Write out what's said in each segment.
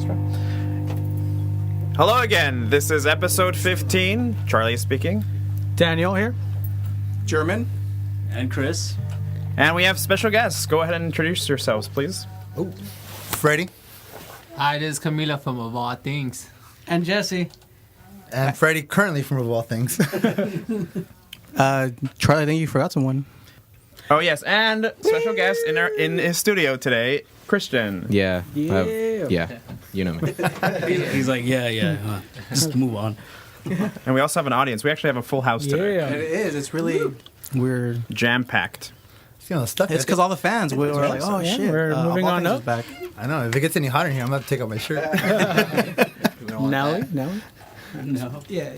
try. Hello again. This is episode 15. Charlie speaking. Daniel here. German. And Chris. And we have special guests. Go ahead and introduce yourselves, please. Oh, Freddie. Hi, this is Camila from Of All Things. And Jesse. And Freddie, currently from Of All Things. Charlie, I think you forgot someone. Oh, yes. And special guest in his studio today, Christian. Yeah. Yeah. You know me. He's like, yeah. Just move on. And we also have an audience. We actually have a full house today. Yeah. It is. It's really We're... Jam-packed. stuck. It's because all the fans were like, oh, shit. We're moving on up. Back. I know. If it gets any hotter in here, I'm going to take off my shirt. Nelly? No. Yeah.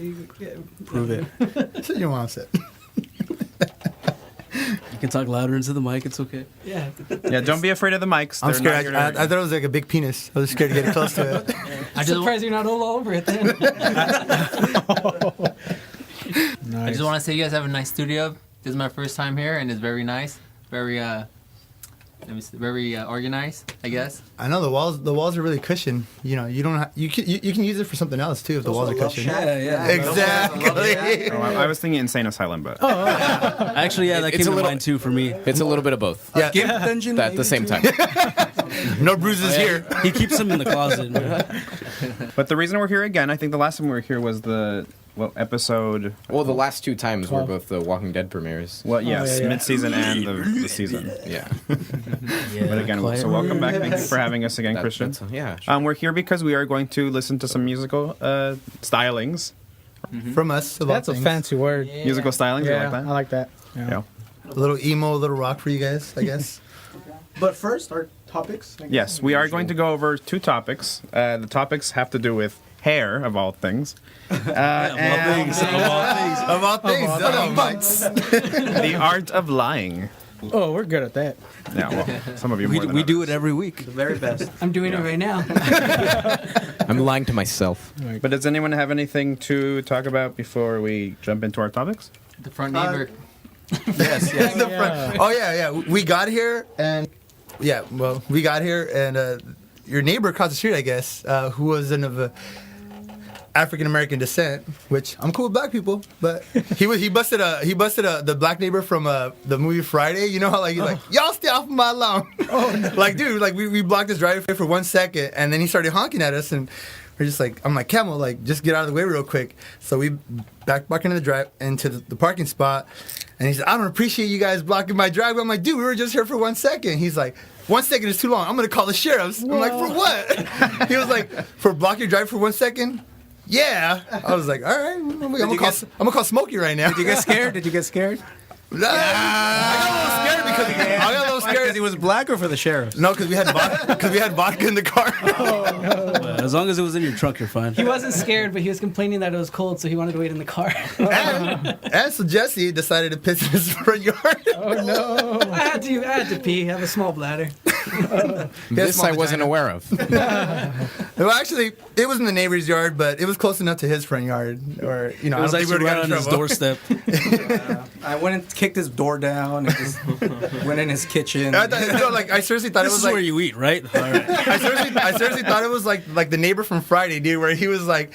Prove it. That's what your mom said. You can talk louder into the mic. It's okay. Yeah. Yeah, don't be afraid of the mics. I'm They're scared. not here I thought it was like a big penis. I was scared to get close to it. I'm surprised you're not all over it then. I just want to say you guys have a nice studio. This is my first time here, and it's very nice. Very, very organized, I guess. I know the walls are really cushioned. You know, you don't. You can use it for something else too if the walls are cushioned. Yeah. Exactly. Oh, I was thinking Insane Asylum, but... Actually, yeah, that came to mind too for me. It's a little bit of both. Yeah. Gimp dungeon At the same time. No bruises here. He keeps them in the closet. But the reason we're here again, I think the last time we were here was episode... Well, the last two times were both the Walking Dead premieres. Well, yes, mid-season and the season. Yeah. But again, so welcome back. Thank you for having us again, Christian. Yeah. Sure. We're here because we are going to listen to some musical stylings. From us. Of all That's a things. fancy word. Yeah. Musical stylings, you like that? I like that. Yeah. A little emo, a little rock for you guys, I guess. But first, our topics. Yes, we are going to go over two topics. The topics have to do with hair, of all things. Of all things. The art of lying. Oh, we're good at that. Yeah, well, some of you more than We do it others. every week. The very best. I'm doing it right now. I'm lying to myself. But does anyone have anything to talk about before we jump into our topics? The front neighbor. Yes. The front. Oh yeah. We got here and your neighbor across the street, I guess, who was of African American descent, which I'm cool with black people, but he busted the black neighbor from the movie Friday. You know how he's like, y'all stay off my lawn. Oh no. Dude, we blocked his driveway for 1 second, and then he started honking at us, and we're just like, I'm like, Camel, just get out of the way real quick. So we back into the parking spot, and he said, I don't appreciate you guys blocking my driveway. I'm like, dude, we were just here for 1 second. He's like, 1 second is too long. I'm gonna call the sheriffs. I'm like, for what? He was like, for blocking your driveway for 1 second. Yeah, I was like, all right, I'm gonna call Smokey right now. Did you get scared? I got a little scared Because he was black or for the sheriff? No, because we had vodka in the car. As long as it was in your trunk, you're fine. He wasn't scared, but he was complaining that it was cold, so he wanted to wait in the car. and so Jesse decided to piss in his front yard. Oh no! I had to pee. I have a small bladder. This I wasn't aware of. Well, actually, it was in the neighbor's yard, but it was close enough to his front yard, or It was actually right on his doorstep. I went and kicked his door down and just went in his kitchen. I seriously thought This it was is where you eat, right? All right. I seriously thought it was like the neighbor from Friday, dude, where he was like,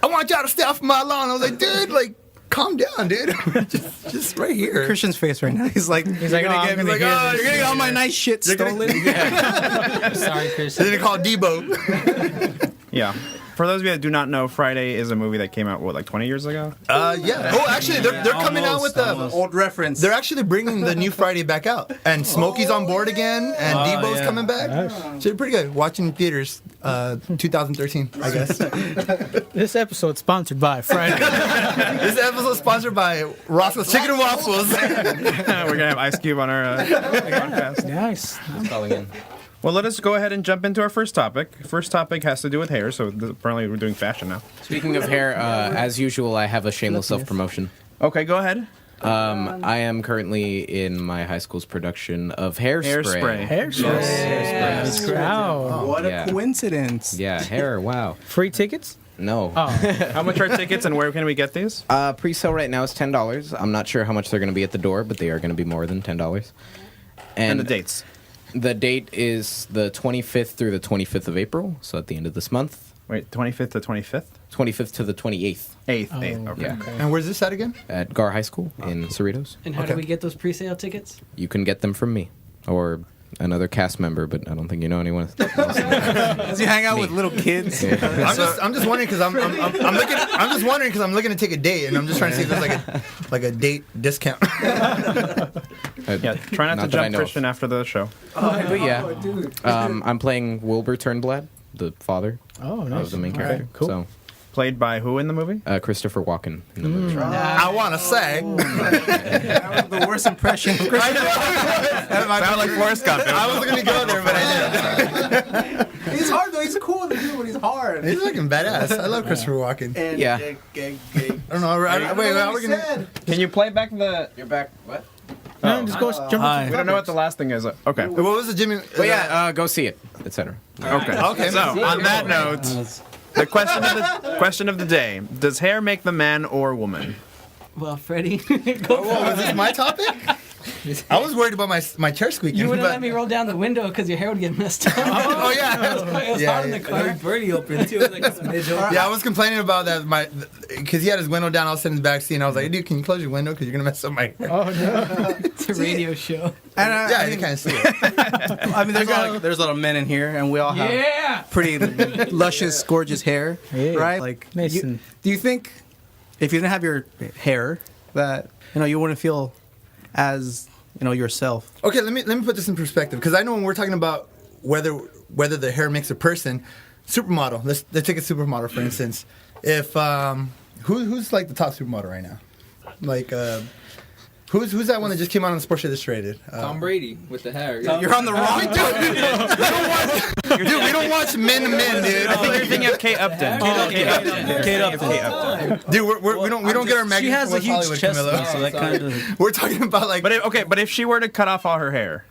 I want y'all to stay off my lawn. I was like, dude, calm down, dude. just right here. Christian's face right now. He's like, you're gonna get all my nice shit stolen. I'm sorry, Christian. Then they call Debo. Yeah. For those of you that do not know, Friday is a movie that came out, 20 years ago? Yeah. Oh, actually, they're coming out with the old reference. They're actually bringing the new Friday back out, and Smokey's on board again, and Debo's coming back. So they're pretty good. Watching in theaters, 2013, I guess. This episode's sponsored by Friday. This episode is sponsored by Roscoe's Chicken and Waffles. We're gonna have Ice Cube on our podcast. Nice. Calling in. Well, let us go ahead and jump into our first topic. First topic has to do with hair, so apparently we're doing fashion now. Speaking of hair, as usual, I have a shameless self-promotion. Okay, go ahead. I am currently in my high school's production of Hairspray. Hairspray. Wow. What a coincidence. Yeah, hair, wow. Free tickets? No. How much are tickets and where can we get these? Pre-sale right now is $10. I'm not sure how much they're going to be at the door, but they are going to be more than $10. And the dates. The date is the 25th through the 25th of April, so at the end of this month. Wait, 25th to 25th? 25th to the 28th. 8th, okay. Yeah. And where's this at again? At Gar High School in Cerritos. And how do Okay. we get those pre-sale tickets? You can get them from me or another cast member, but I don't think you know anyone. Does he hang out with little kids? I'm just wondering because I'm just wondering because I'm looking to take a date and I'm just trying to see if there's like a date discount. Yeah, try not to that I jump know of. Christian after the show. But yeah, I'm playing Wilbur Turnblad, the father of the main character. cool. So, Played by who in the movie? Christopher Walken in the movie. I want to say. That was the worst impression of Christian. Sound like Forrest Gump. I wasn't going to go there, but I did. He's hard though. He's cool to do, but he's hard. He's looking badass. I love Christopher Walken. And, Yeah. I don't know. Wait, how are we going to... Can you play back the... You're back. What? No, just go jump Hi. We don't know what the last thing is. Okay. What was the Jimmy... But yeah, go see it, etc. Okay. Okay. So, on that note, the question of the day: does hair make the man or woman? Well, Freddie, Whoa, was this my topic? I was worried about my chair squeaking. you wouldn't but... let me roll down the window because your hair would get messed up. Oh, yeah. It was Yeah, hot in the yeah. car. Birdie open too. Like a smidge. Yeah, I was complaining about that. Because he had his window down. I was sitting in the back seat, and I was like, "Dude, can you close your window? Because you're gonna mess up my hair." It's a radio show. And, Yeah, you can't see it. I mean, there's a lot of men in here, and we all have Yeah. pretty luscious, gorgeous hair, right? Like, Mason. do you think if you didn't have your hair, that you wouldn't feel as yourself? Okay, let me put this in perspective. Because I know when we're talking about whether the hair makes a person, supermodel. Let's take a supermodel for instance. If who's like the top supermodel right now? Like who's that one that just came out on Sports Illustrated? Tom Brady with the hair. You're on the wrong Dude, we don't watch men to men, dude. I think you're thinking of Kate Upton. Kate Upton. Dude, we don't get our She magazine has from a West huge Hollywood, chest, Camilo. though, so that kind of. We're talking about like, But if she were to cut off all her hair,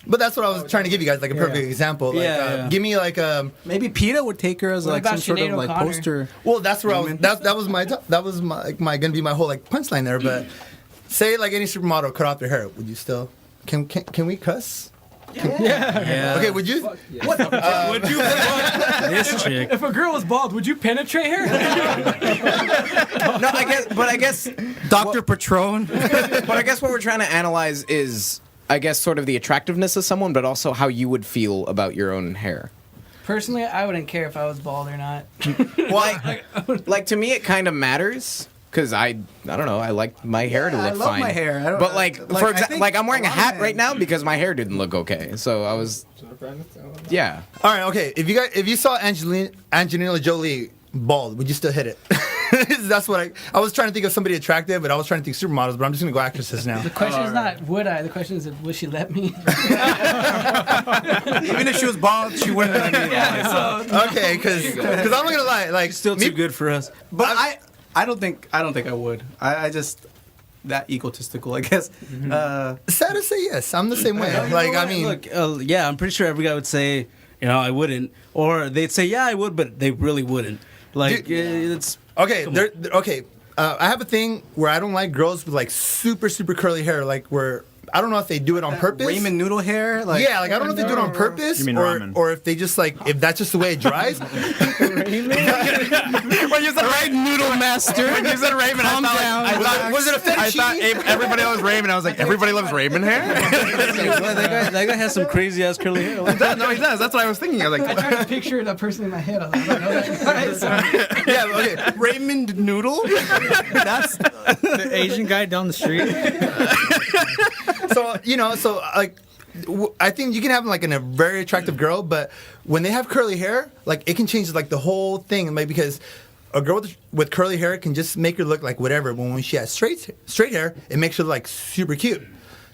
but that's what I was trying to give you guys, like a perfect example. Like, Yeah. give me like Maybe PETA would take her as What like about some sort of Sinead like O'Connor? poster. well, that's where I was. That was my gonna be my whole like punchline there. But say like any supermodel cut off their hair, would you still? Can we cuss? Yeah. Okay, would you? Would you this chick? If a girl was bald, would you penetrate her? No, I guess Dr. Patron. But I guess what we're trying to analyze is, I guess, sort of the attractiveness of someone, but also how you would feel about your own hair. Personally, I wouldn't care if I was bald or not. Like to me, it kind of matters. Because I don't know, I like my hair to look I love fine. my hair. I don't- But like, like, for I example, think like I'm wearing a a lot hat of right men- now because my hair didn't look okay. So I was, yeah. All right, okay. If you saw Angelina Jolie bald, would you still hit it? That's what I was trying to think of somebody attractive, but I was trying to think supermodels. But I'm just gonna go actresses now. The question is not would I. The question is will she let me? Even if she was bald, she wouldn't let me. Okay, because I'm not gonna lie, like Still too good for us. But I don't think I would. I just that egotistical, I guess. sad to say yes. I'm the same way. Like I mean, Look, yeah, I'm pretty sure every guy would say, I wouldn't, or they'd say, yeah, I would, but they really wouldn't. Like, it's okay, okay. I have a thing where I don't like girls with like super curly hair, like where I don't know if they do it on purpose. Ramen noodle hair, like Yeah, like I don't know if they do it on purpose You mean ramen. or if they just like if that's just the way it dries. when you said Raymond Noodle Master, when you said Raymond, I thought was it a I thought fettuccine? everybody loves Raymond. I was like, everybody loves Raymond hair. well, that guy has some crazy ass curly hair. No, he does. That's what I was thinking. I was I like, tried to picture that person in my head. I was like, no, Yeah, okay. Raymond noodle. That's The Asian guy down the street. So like I think you can have like a very attractive girl, but when they have curly hair, like it can change like the whole thing, like because a girl with curly hair can just make her look like whatever. But when she has straight hair, it makes her like super cute.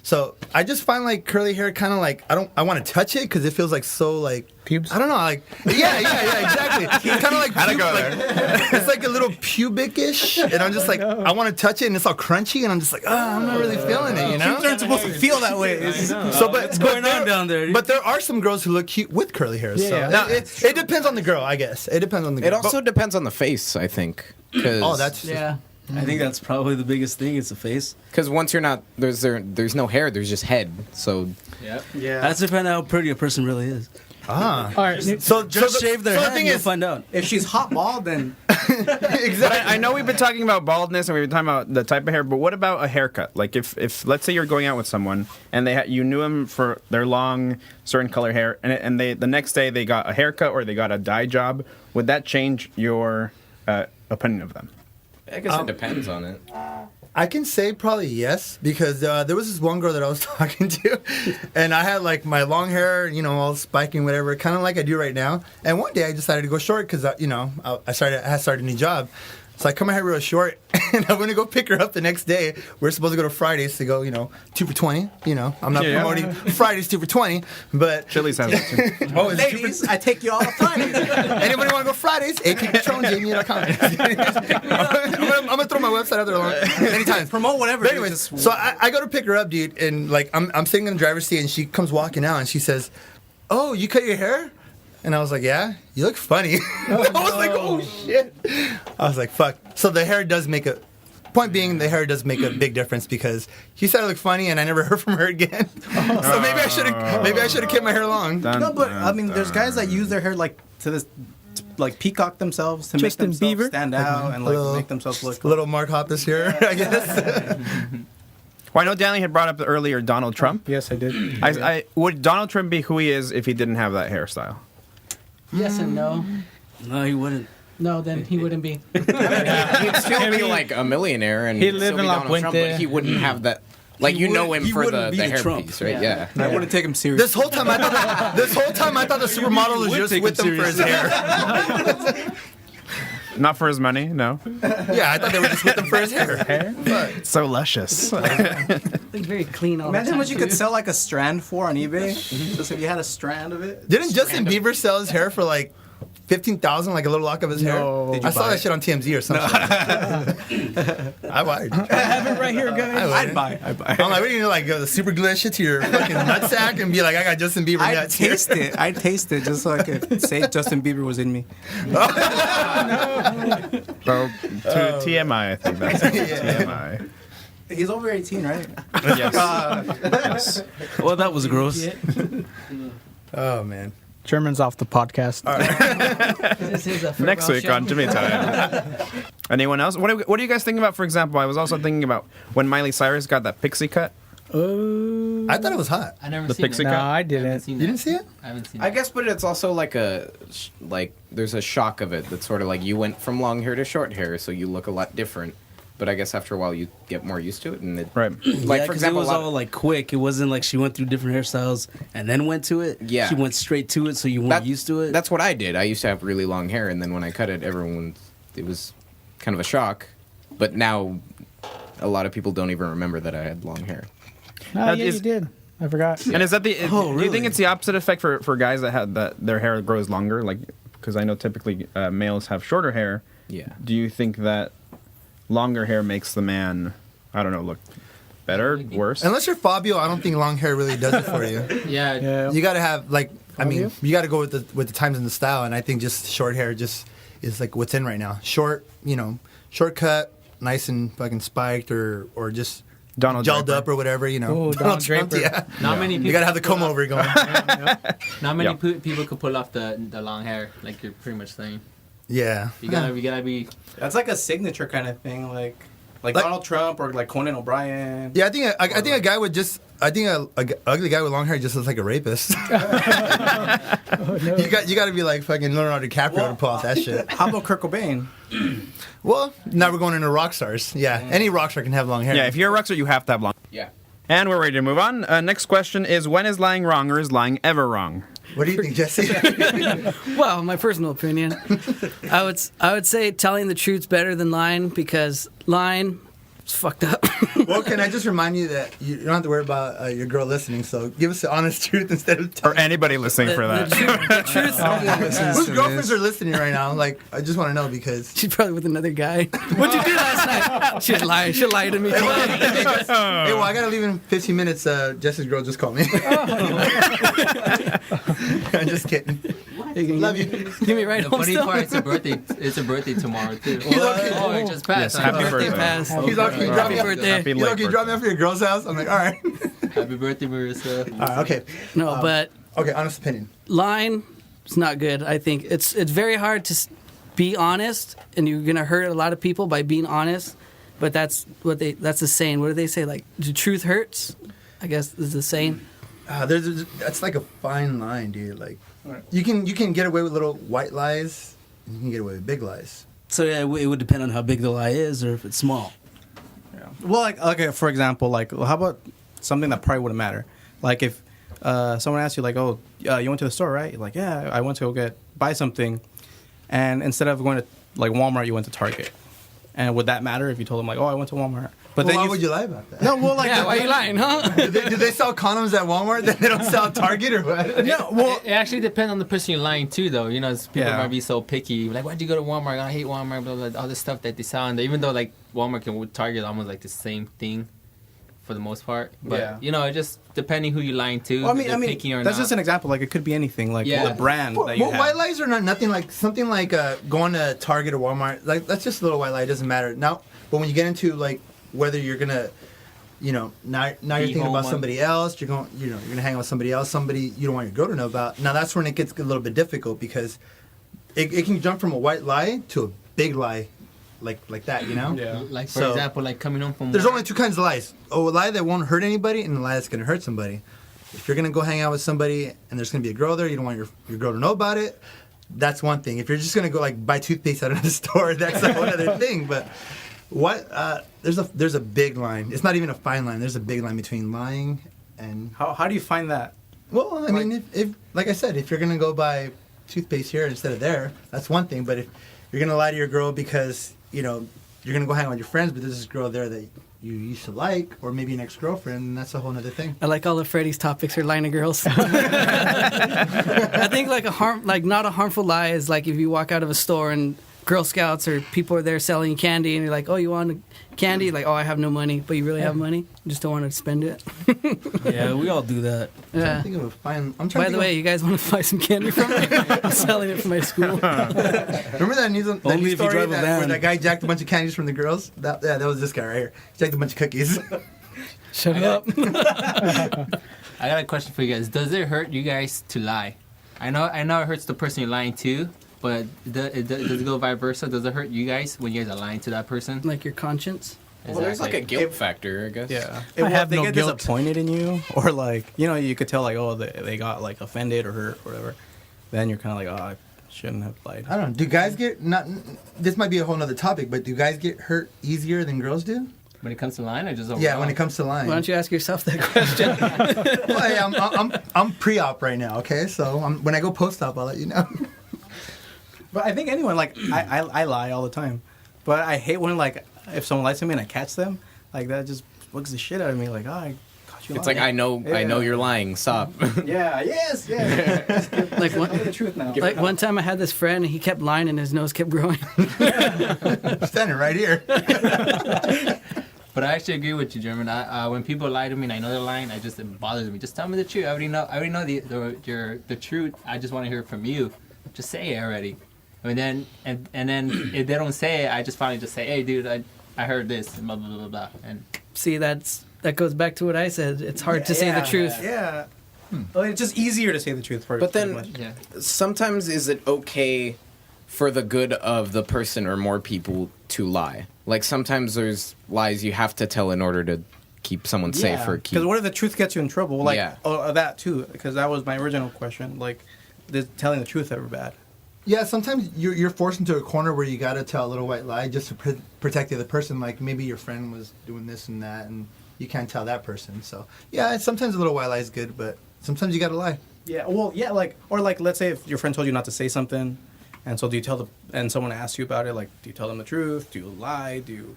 So I just find like curly hair kind of like I want to touch it because it feels like so like Pubes? I don't know, like yeah, exactly. It's kind of like how'd it go there? it's like a little pubic-ish, and I'm just like I want to touch it, and it's all crunchy, and I'm just like I'm not really feeling it, you know. Pubes aren't supposed to feel that way. So, What's going on down there? But there are some girls who look cute with curly hair. So Yeah. it depends on the girl, I guess. It depends on the girl. It also depends on the face, I think. 'cause- oh, that's yeah. I think that's probably the biggest thing. It's the face. Because once you're not, there's no hair, there's just head. So Yep. Yeah. That's depending on how pretty a person really is. Ah. All right. So Just shave their so the head, thing you'll is, find out. If she's hot bald, then But I know we've been talking about baldness and we've been talking about the type of hair, but what about a haircut? Like if let's say you're going out with someone and you knew them for their long, certain color hair, and they the next day they got a haircut or they got a dye job, would that change your opinion of them? I guess it depends on it. I can say probably yes, because there was this one girl that I was talking to, and I had like my long hair, all spiking, whatever, kind of like I do right now. And one day I decided to go short because I had started a new job. So I cut my hair real short, and I went to go pick her up the next day. We're supposed to go to Fridays to go, 2 for 20. I'm not promoting Fridays 2 for 20, but Chili's has it too. oh, is it 2 ladies, I take you all to Fridays. Anybody want to go Fridays? AKPatronJamie.com. I'm gonna throw my website out there anytime. Promote whatever. But dude, anyways, just- so I go to pick her up, dude, and like I'm sitting in the driver's seat, and she comes walking out, and she says, "Oh, you cut your hair?" And I was like, "Yeah, you look funny." I was like, "Oh shit!" I was like, "Fuck." So the hair does make a. Point being, the hair does make a big difference because she said I look funny, and I never heard from her again. So maybe I should have kept my hair long. No, but I mean, there's guys that use their hair like like peacock themselves to Justin make themselves Bieber? stand out and like Little- make themselves look. Little Mark Hoppus here, I guess. Well, I know Danny had brought up earlier Donald Trump. Yes, I did. I would Donald Trump be who he is if he didn't have that hairstyle? Yes and no. No, he wouldn't. No, then he wouldn't be. He'd still be like a millionaire and He'd live still be in La Donald Trump, Puente. but he wouldn't have that. Like He him wouldn't for the be the hair Trump. piece, right? Yeah. Yeah. I wouldn't take him serious. This whole time I thought the supermodel was would just take with him him for his hair. Not for his money, no. Yeah, I thought they were just with him for his hair. So luscious. Look very clean all the Imagine time. what you could too. sell like a strand for on eBay. Just if you had a strand of it. Didn't Justin Bieber sell his hair for like 15,000, like a little lock of his No. hair? Did you I saw buy that it? shit on TMZ or something. I would. I have it right here, guys. I'd buy. I'm like, what do you like the super glue that shit to your fucking nutsack and be like, I got Justin Bieber I'd nuts here. taste it. I'd taste it just so I could say Justin Bieber was in me. So to TMI, I think that's it. TMI. He's over 18, right? Yes. Yes. Well, that was gross. Oh man. German's off the podcast. This is a Next week on Jimmy Time. Anyone else? What do you guys think about? For example, I was also thinking about when Miley Cyrus got that pixie cut. Oh. I thought it was hot. I never The seen pixie it. No, cut? I I haven't didn't. seen You didn't see it? I haven't seen I it. guess, but it's also like there's a shock of it that's sort of like you went from long hair to short hair, so you look a lot different. But I guess after a while you get more used to it, and it, Right. like Yeah, for 'cause example, it was a lot all like quick. It wasn't like she went through different hairstyles and then went to it. Yeah. She went straight to it, so you weren't That- used to it. that's what I did. I used to have really long hair, and then when I cut it, it was kind of a shock. But now, a lot of people don't even remember that I had long hair. Oh, That yeah, is- you did. I forgot. And is that do you really? think it's the opposite effect for guys that their hair grows longer? Like, because I know typically males have shorter hair. Yeah. Do you think that longer hair makes the man, I don't know, look better, worse? Unless you're Fabio, I don't think long hair really does it for you. Yeah. Yeah. You got to have like, I mean, Fabio? you got to go with the times and the style, and I think just short hair just is like what's in right now. Short, short cut, nice and fucking spiked, or just Donald gelled Draper. up or whatever. Oh, Donald Draper. Yeah. Not many people. You gotta have the could pull comb off- over going. Not many Yeah. people could pull off the long hair, like you're pretty much saying. Yeah. You gotta be. That's like a signature kind of thing, like Like- Donald Trump or like Conan O'Brien. Yeah, I think a guy would just. I think a ugly guy with long hair just looks like a rapist. Oh, no. you got to be like fucking Leonardo DiCaprio to pull off that shit. How about Kurt Cobain? Well, now we're going into rock stars. Yeah, any rock star can have long hair. Yeah, if you're a rock star, you have to have long. Yeah. And we're ready to move on. Next question is: when is lying wrong, or is lying ever wrong? What do you think, Jesse? Well, my personal opinion, I would say telling the truth's better than lying because lying It's fucked up. Well, can I just remind you that you don't have to worry about your girl listening, so give us the honest truth instead of Or anybody listening for that. The truth. Whose girlfriends are listening right now? Like, I just want to know because She's probably with another guy. What'd you do last night? She'd lie. She'll lie to me. hey, well, I gotta leave in 15 minutes. Jesse's girl just called me. I'm just kidding. Love you. Give me right The home funny still. part, it's a birthday. It's a birthday tomorrow too. okay. Oh, it just passed. Yes, happy birthday. Pass. He's like, can you drop me Happy off? birthday. Happy He's like, late can you drop me birthday. off at your girl's house? I'm like, all right. Happy birthday, Marissa. All right, okay. No, but Okay, honest opinion. lying is not good. I think it's very hard to be honest, and you're gonna hurt a lot of people by being honest. But that's the saying. What do they say? Like, the truth hurts. I guess is the saying. That's like a fine line, dude. Like, you can get away with little white lies, and you can get away with big lies. So yeah, it would depend on how big the lie is or if it's small. Well, like, okay, for example, like, how about something that probably wouldn't matter? Like, if someone asks you, like, oh, you went to the store, right? You're like, yeah, I went to go buy something. And instead of going to, like, Walmart, you went to Target. And would that matter if you told them, like, oh, I went to Walmart? But Well, then why would you lie about that? No, well, like, Yeah, why are you lying, huh? do they sell condoms at Walmart that they don't sell at Target or what? no, well, It actually depends on the person you're lying to, though. You know, people Yeah. might be so picky. Like, why'd you go to Walmart? I hate Walmart. Blah, blah, all this stuff that they sell in there. Even though, like, Walmart and Target almost like the same thing for the most part. But, Yeah. you know, it just depending who you're lying to. well, if they're picky or that's not. just an example. Like, it could be anything. Like, Yeah. the brand that you Well, have. white lies are not nothing like something like going to Target or Walmart. Like, that's just a little white lie. It doesn't matter. Now, but when you get into like whether you're gonna, you know, now you're thinking home about on- somebody else. You're gonna hang out with somebody else. Somebody you don't want your girl to know about. Now that's when it gets a little bit difficult because it can jump from a white lie to a big lie, like that. You know. Yeah. Like, for So, example, like coming home from There's work. only two kinds of lies: a lie that won't hurt anybody, and a lie that's gonna hurt somebody. If you're gonna go hang out with somebody and there's gonna be a girl there, you don't want your girl to know about it. That's one thing. If you're just gonna go like buy toothpaste out of the store, that's a whole other thing. But there's a big line. It's not even a fine line. There's a big line between lying and How do you find that? well, I mean, if like I said, if you're gonna go buy toothpaste here instead of there, that's one thing. But if you're gonna lie to your girl because you know you're gonna go hang out with your friends, but there's this girl there that you used to like, or maybe an ex-girlfriend, and that's a whole other thing. I like all of Freddie's topics are lying to girls. I think like not a harmful lie is like if you walk out of a store and Girl Scouts or people are there selling candy and you're like, oh, you want candy? Like, oh, I have no money, but you really have money. You just don't want to spend it. Yeah, we all do that. Yeah. I think of a fine. I'm trying By to the way, you guys want to buy some candy from me? I'm selling it for my school. remember that news Only if you story drive a where van. that guy jacked a bunch of candies from the girls? That was this guy right here. He jacked a bunch of cookies. Shut up. I got a question for you guys. Does it hurt you guys to lie? I know it hurts the person you're lying to, but does it go vice versa? Does it hurt you guys when you guys are lying to that person? Like your conscience. Well, there's like a Exactly. guilt factor, I guess. Yeah. I have they no get guilt. disappointed in you, or like, you know, you could tell like, oh, they got like offended or hurt or whatever. Then you're kind of like, oh, I shouldn't have lied. I don't know. Do guys get not? This might be a whole nother topic, but do guys get hurt easier than girls do? When it comes to lying, or just overall? Yeah, when it comes to lying. Why don't you ask yourself that question? Well, hey, I'm pre-op right now. Okay, so when I go post-op, I'll let you know. But I think anyone, like, I lie all the time. But I hate when, like, if someone lies to me and I catch them, like, that just bugs the shit out of me. Like, oh, I caught you It's lying. like I know you're lying. Stop. Yeah, yes, yeah. Like Tell me the truth now. Like one time I had this friend and he kept lying and his nose kept growing. Standing right here. But I actually agree with you, German. When people lie to me and I know they're lying, it bothers me. Just tell me the truth. I already know the truth. I just want to hear it from you. Just say it already. And then if they don't say it, I just finally just say, hey, dude, I heard this, and blah blah blah blah blah. And See, that goes back to what I said. It's hard to say the truth. Yeah. Well, it's just easier to say the truth first. But then- pretty much. yeah, Sometimes is it okay for the good of the person or more people to lie? Like sometimes there's lies you have to tell in order to keep someone safe or keep. Because what if the truth gets you in trouble? Like, Yeah. that too. Because that was my original question. Like, is telling the truth ever bad? Yeah, sometimes you're forced into a corner where you got to tell a little white lie just to protect the other person. Like maybe your friend was doing this and that, and you can't tell that person. So yeah, sometimes a little white lie is good, but sometimes you got to lie. Yeah. Well, yeah. Like, or like, let's say if your friend told you not to say something, and so do you tell and someone asks you about it? Like, do you tell them the truth? Do you lie? Do you?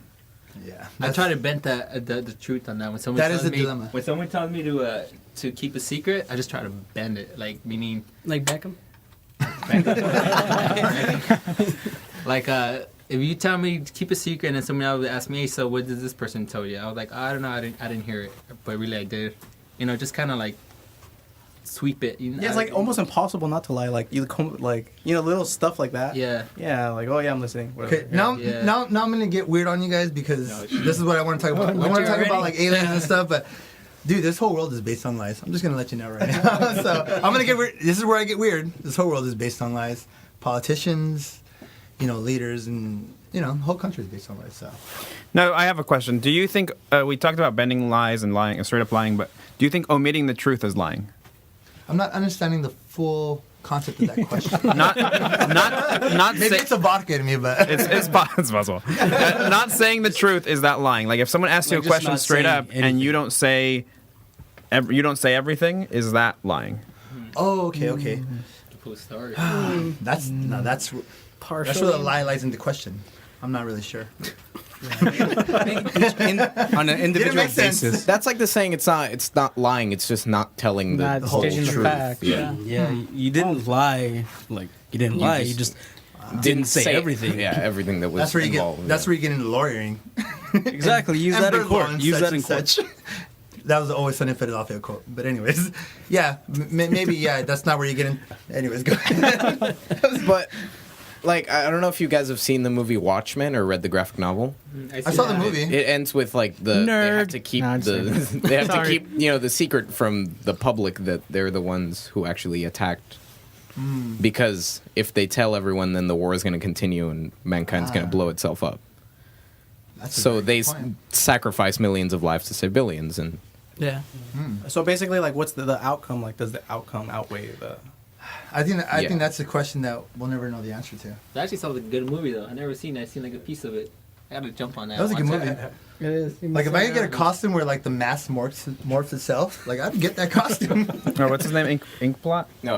Yeah, I try to bend the truth on that. When someone That tells is the me, dilemma. When someone tells me to keep a secret, I just try to bend it. Like meaning, Like Beckham. like if you tell me to keep a secret and then someone else would ask me, so what did this person tell you? I was like, I don't know, I didn't hear it, but really I did. You know, just kind of like sweep it. You know? Yeah, it's like almost impossible not to lie. Like little stuff like that. Yeah. Yeah, like oh yeah, I'm listening. Whatever. Okay, now I'm gonna get weird on you guys because this is what I want to talk about. I want to talk about like aliens and stuff, but dude, this whole world is based on lies. I'm just gonna let you know right now. So I'm gonna get weird. This is where I get weird. This whole world is based on lies. Politicians, leaders, and the whole country is based on lies. So Now, I have a question. Do you think we talked about bending lies and lying, straight up lying, but do you think omitting the truth is lying? I'm not understanding the full concept of that question. Not Maybe it's a vodka to me, but it's possible. Not saying the truth is that lying. Like if someone asks you a Like, just question not straight saying up and anything. you don't say everything, is that lying? oh, okay. Cool story. That's Partially. where the lie lies into question. I'm not really sure. On an individual make sense. basis. That's like the saying it's not lying. It's just not telling the Not whole stating the truth. facts. Yeah. Yeah, you didn't lie. Like you didn't lie. You just didn't say everything. Yeah, everything that was That's where you involved. get. That's where you get into lawyering. Exactly. Use And that in burglar court. and Use such that in and court. such. That was always Sunny Philadelphia quote. But anyways, yeah, maybe that's not where you get in. Anyways, go ahead. But like I don't know if you guys have seen the movie Watchmen or read the graphic novel. I saw the movie. It ends with like they have Nerd. to keep No, I'm the just they have to Sorry. keep the secret from the public that they're the ones who actually attacked. Because if they tell everyone, then the war is going to continue and mankind's going to blow itself up. That's a So great they point. sacrifice millions of lives to save billions, and Yeah. So basically, like, what's the outcome? Like, does the outcome outweigh the? I think Yeah. that's a question that we'll never know the answer to. That actually sounds like a good movie though. I never seen it. I seen like a piece of it. I had to jump on that. That was a good Watch movie. it. It is. Like if I could get a costume where like the mask morphs itself, like I'd get that costume. Or what's his name? Inkblot? no,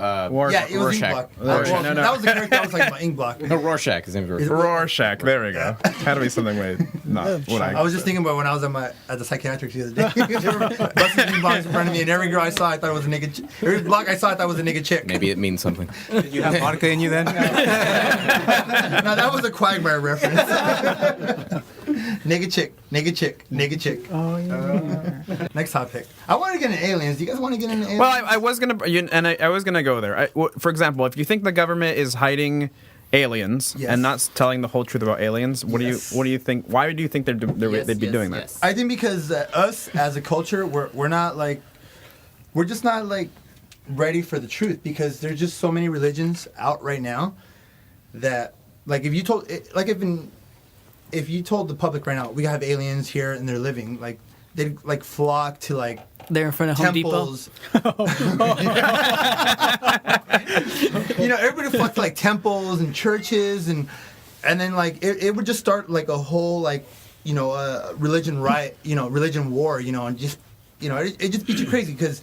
Yeah, it was Rorschach. Inkblock. Well, No, no. That was the character I was like about Inkblock. No, Rorschach. His name's Is Rorschach. it- Rorschach. There we go. Had to be something with not what I was just thinking about when I was at the psychiatric the other day. They were busting these blocks in front of me, and every girl I saw, I thought it was a nigga. Every block I saw, I thought it was a nigga chick. Maybe it means something. Did you have vodka in you then? No, that was a Quagmire reference. Nigga chick, nigga chick, nigga chick. Oh yeah. Next topic. I want to get into aliens. Do you guys want to get into aliens? Well, I was gonna, I was gonna go there. For example, if you think the government is hiding aliens Yes. and not telling the whole truth about aliens, what Yes. do you think? Why do you think they'd be doing that? Yes. I think because us as a culture, we're not like, we're just not like ready for the truth because there's just so many religions out right now that like if you told if you told the public right now we have aliens here and they're living, like they'd like flock to like There in front of Home Depot. temples. Everybody flocked to like temples and churches and then like it would just start like a whole like religion riot, religion war, and just it just beats you crazy because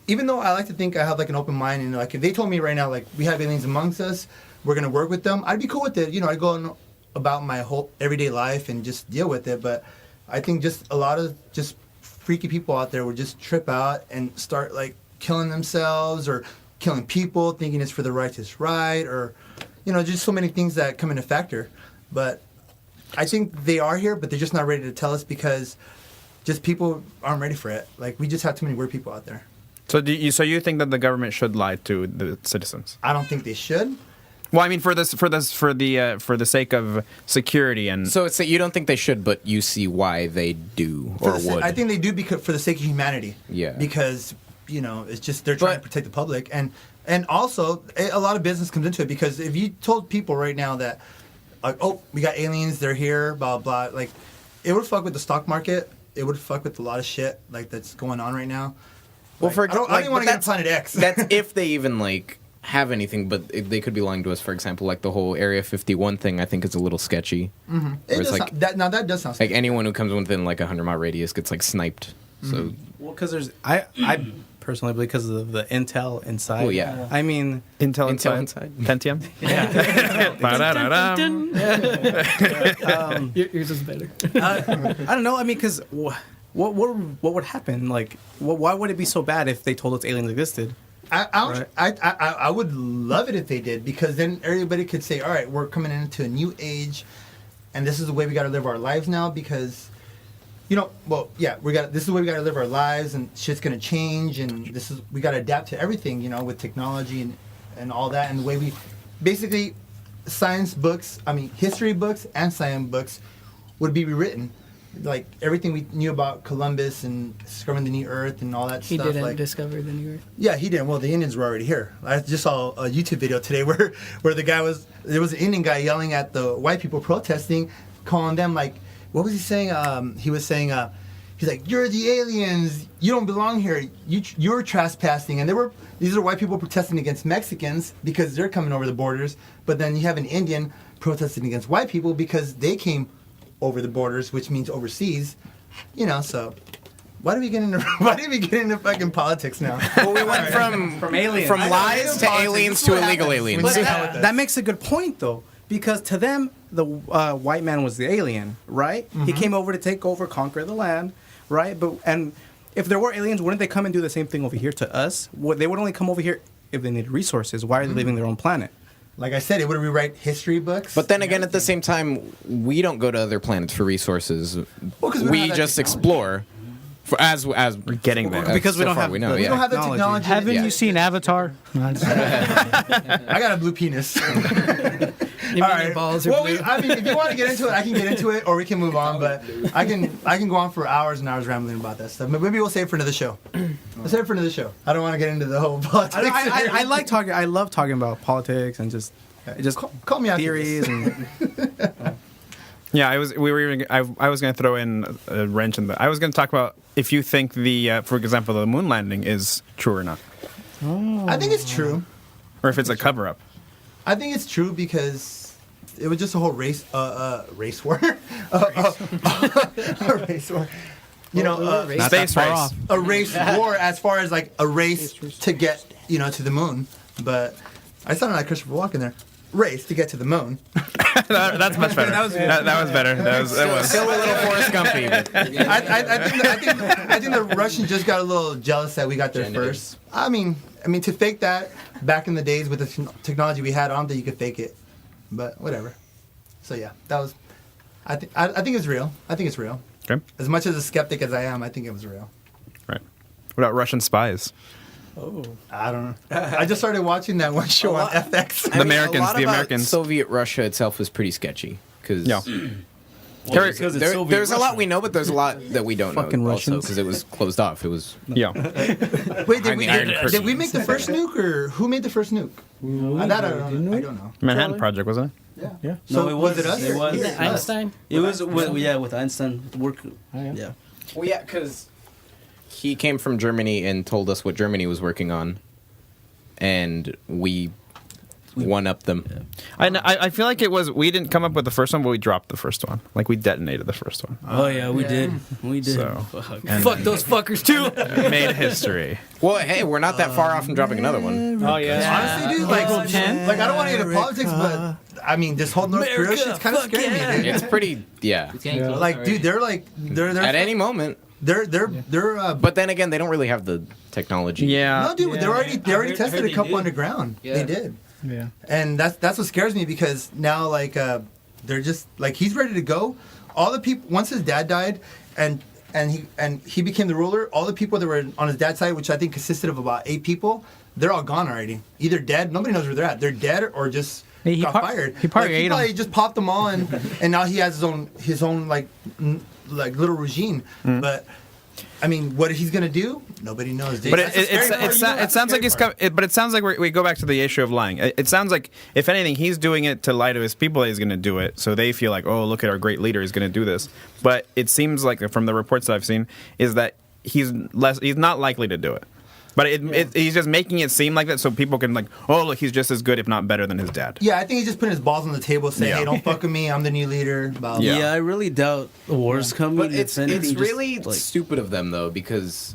even though I like to think I have like an open mind and like if they told me right now like we have aliens amongst us, we're gonna work with them, I'd be cool with it. I'd go on about my whole everyday life and just deal with it. But I think just a lot of just freaky people out there would just trip out and start like killing themselves or killing people, thinking it's for the righteous right, or just so many things that come into factor. But I think they are here, but they're just not ready to tell us because just people aren't ready for it. Like we just have too many weird people out there. So you think that the government should lie to the citizens? I don't think they should. Well, I mean, for the sake of security and So it's that you don't think they should, but you see why they do or would. I think they do because for the sake of humanity. Yeah. Because it's just they're trying to protect the public and also a lot of business comes into it because if you told people right now that like we got aliens, they're here, blah blah, like it would fuck with the stock market. It would fuck with a lot of shit like that's going on right now. Well, Like, I don't even want to get to Planet X. That's if they even like have anything, but they could be lying to us. For example, like the whole Area 51 thing, I think is a little sketchy. It it's does like sound, that does sound like scary. anyone who comes within like a 100-mile radius gets like sniped. So Well, because I personally because of the intel inside. Oh, yeah. I mean, Intel Intel inside. inside. Pentium. Yours is better. I don't know. I mean, because what would happen? Like, why would it be so bad if they told us aliens existed? I would love it if they did, because then everybody could say, all right, we're coming into a new age, and this is the way we got to live our lives now, because, this is the way we got to live our lives, and shit's going to change, and we got to adapt to everything, with technology and all that, and the way we, basically, history books and science books would be rewritten. Like everything we knew about Columbus and discovering the new Earth and all that He stuff. didn't discover the new Earth. Yeah, he didn't. Well, the Indians were already here. I just saw a YouTube video today where there was an Indian guy yelling at the white people protesting, calling them like, what was he saying? He was saying, he's like, you're the aliens. You don't belong here. You're trespassing. And these are white people protesting against Mexicans because they're coming over the borders. But then you have an Indian protesting against white people because they came over the borders, which means overseas, so why do we get into fucking politics now? Well, we went from aliens. from lies to aliens to illegal aliens. But that makes a good point, though, because to them, the white man was the alien, right? Mm-hmm. He came over to take over, conquer the land, right? And if there were aliens, wouldn't they come and do the same thing over here to us? They would only come over here if they needed resources. Why are they leaving their own planet? Like I said, it would rewrite history books. But then again, at the same time, we don't go to other planets for resources. 'cause we don't We have that just technology. explore. As we're getting there. Because we so don't far have we know, we don't have the technology. technology. Haven't Yeah. you seen Avatar? No, I'm just- I got a blue penis. You All mean right. your balls are Well, blue? if you want to get into it, I can get into it, or we can move on. But I can go on for hours and hours rambling about that stuff. But maybe we'll save it for another show. Let's save it for another show. I don't want to get into the whole politics. I like talking. I love talking about politics and just Call me out theories and Yeah, I was going to throw in a wrench in the. I was going to talk about if you think for example, the moon landing is true or not, I think it's true. or if it's a cover up. I think it's true because it was just a whole race war. A race war. Not Space that far race. off. A race war as far as like a race to get to the moon. But I sounded like Christopher Walken there. Race to get to the moon. That's much better. That was better. That was. still a little Forrest Gumpy. I think the Russians just got a little jealous that we got there Genetic. first. I mean, to fake that back in the days with the technology we had, I don't think you could fake it. But whatever. So yeah, that was. I think it's real. I think it's real. Okay. As much as a skeptic as I am, I think it was real. Right. What about Russian spies? I don't know. I just started watching that one show on FX. The Americans, A lot the about Americans. Soviet Russia itself was pretty sketchy because Yeah. Well, because it's Soviet there's a lot Russia. we know, but there's a lot that we don't Fucking know. Russians. Because it was closed off. It was Yeah. Wait, behind the Iron Curtain. did we make the first nuke, or who made the first nuke? I don't know. Manhattan Project, wasn't it? Yeah. So No, was it us? It was. Yeah. Einstein? It was with Einstein work. Yeah. Well, yeah, because he came from Germany and told us what Germany was working on, and we one up them. I feel like we didn't come up with the first one, but we dropped the first one. Like we detonated the first one. Oh yeah, we Yeah. did. We did. So- Fuck. And Fuck those fuckers too. made history. Well, hey, we're not that far off from dropping another one. Oh yeah. Honestly, dude, like I don't want to get into politics, but I mean, this whole North Korea shit's kind of fuck scaring yeah. me, dude. It's pretty, yeah. It's getting close Like, already. dude, they're At any moment, they're but then again, they don't really have the technology. Yeah. no, dude, they already I heard tested a they couple did. underground. Yeah. They did. Yeah. And that's what scares me, because now they're just like, he's ready to go. All the people, once his dad died and he became the ruler, all the people that were on his dad's side, which I think consisted of about 8 people, they're all gone already. Either dead, nobody knows where they're at. They're dead or just He got par- fired. he probably ate 'em. probably just popped them all, and now he has his own like little regime. But I mean, what he's gonna do, nobody knows. Dude. But That's the scary part. it sounds like but it sounds like we go back to the issue of lying. It sounds like, if anything, he's doing it to lie to his people that he's going to do it, so they feel like, oh, look at our great leader, he's going to do this. But it seems like, from the reports that I've seen, is that he's not likely to do it. But he's just making it seem like that, so people can like, oh, look, he's just as good, if not better, than his dad. Yeah, I think he's just putting his balls on the table, saying, Yeah. "Hey, don't fuck with me. I'm the new leader." Blah, blah. Yeah. I really doubt the war's coming. But If it's anything, just, really like, stupid of them though, because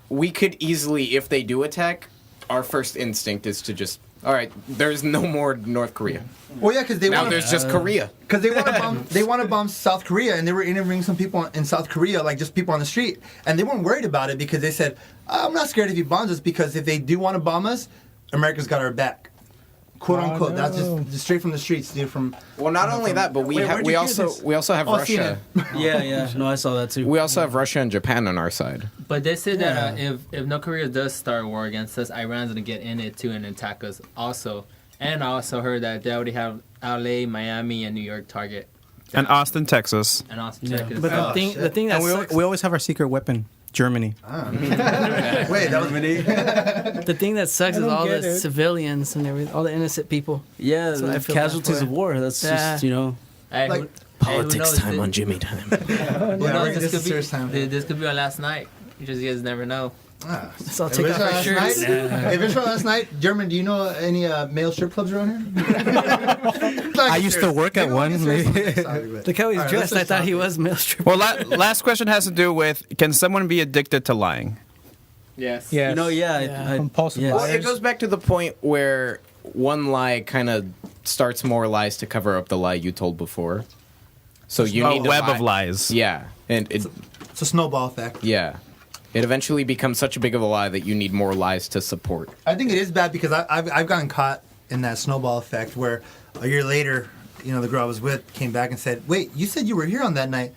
we could easily, if they do attack, our first instinct is to just, all right, there's no more North Korea. Well, yeah, because they Now want there's just Korea. because they want to bomb. They want to bomb South Korea, and they were interviewing some people in South Korea, like just people on the street, and they weren't worried about it because they said, "I'm not scared if he bombs us because if they do want to bomb us, America's got our back." Quote unquote. That's just straight from the streets, dude. From Well, not only that, but we where'd you hear this? we also have Oh, Russia. Yeah. No, I saw that too. We also have Russia and Japan on our side. But they said that if North Korea does start a war against us, Iran's gonna get in it too and attack us also. And I also heard that they already have LA, Miami, and New York target. And Austin, Texas. And Austin, Yeah. Texas. But the thing that And sucks, we always have our secret weapon, Germany. wait, that was the thing that sucks is don't all get the it. civilians and everything, all the innocent people. Yeah, That's what I the feel casualties bad for. of war. That's just, you know. Hey, like, who- hey, who knows? Jimmy Time. Who Yeah, knows? this is serious time. This could be our last night. You guys never know. So I'll If take it's off our my last shirts. night, if it's our last night, German, do you know any male strip clubs around here? I used to work at one. Look how he's All right, dressed. I let's thought he stop was male stripper. Well, last question has to do with: can someone be addicted to lying? Yes. Yes. You know, Compulsive yes. Well, liars. it goes back to the point where one lie kind of starts more lies to cover up the lie you told before. So you A need to web lie. of lies. Yeah, and It's a snowball effect. yeah, it eventually becomes such a big of a lie that you need more lies to support. I think it is bad because I've gotten caught in that snowball effect where a year later, the girl I was with came back and said, "Wait, you said you were here on that night."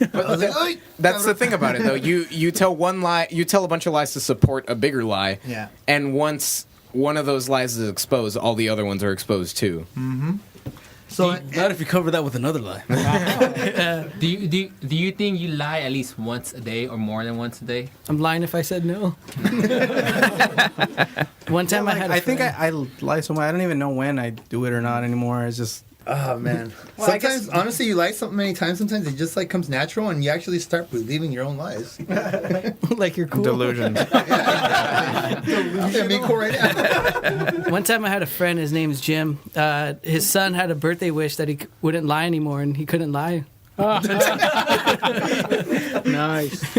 I was like, "Oi." That's the thing about it, though. You tell one lie, you tell a bunch of lies to support a bigger lie. Yeah. And once one of those lies is exposed, all the other ones are exposed too. So Not if you cover that with another lie. Do you think you lie at least once a day or more than once a day? I'm lying if I said no. One time I had a I think friend- I lie so much. I don't even know when I do it or not anymore. It's just oh man. Well, I Sometimes, guess- honestly, you lie something many times. Sometimes it just like comes natural, and you actually start believing your own lies. like you're cool. Delusions. I'm being cool right now. One time I had a friend, his name's Jim. His son had a birthday wish that he wouldn't lie anymore, and he couldn't lie. Nice.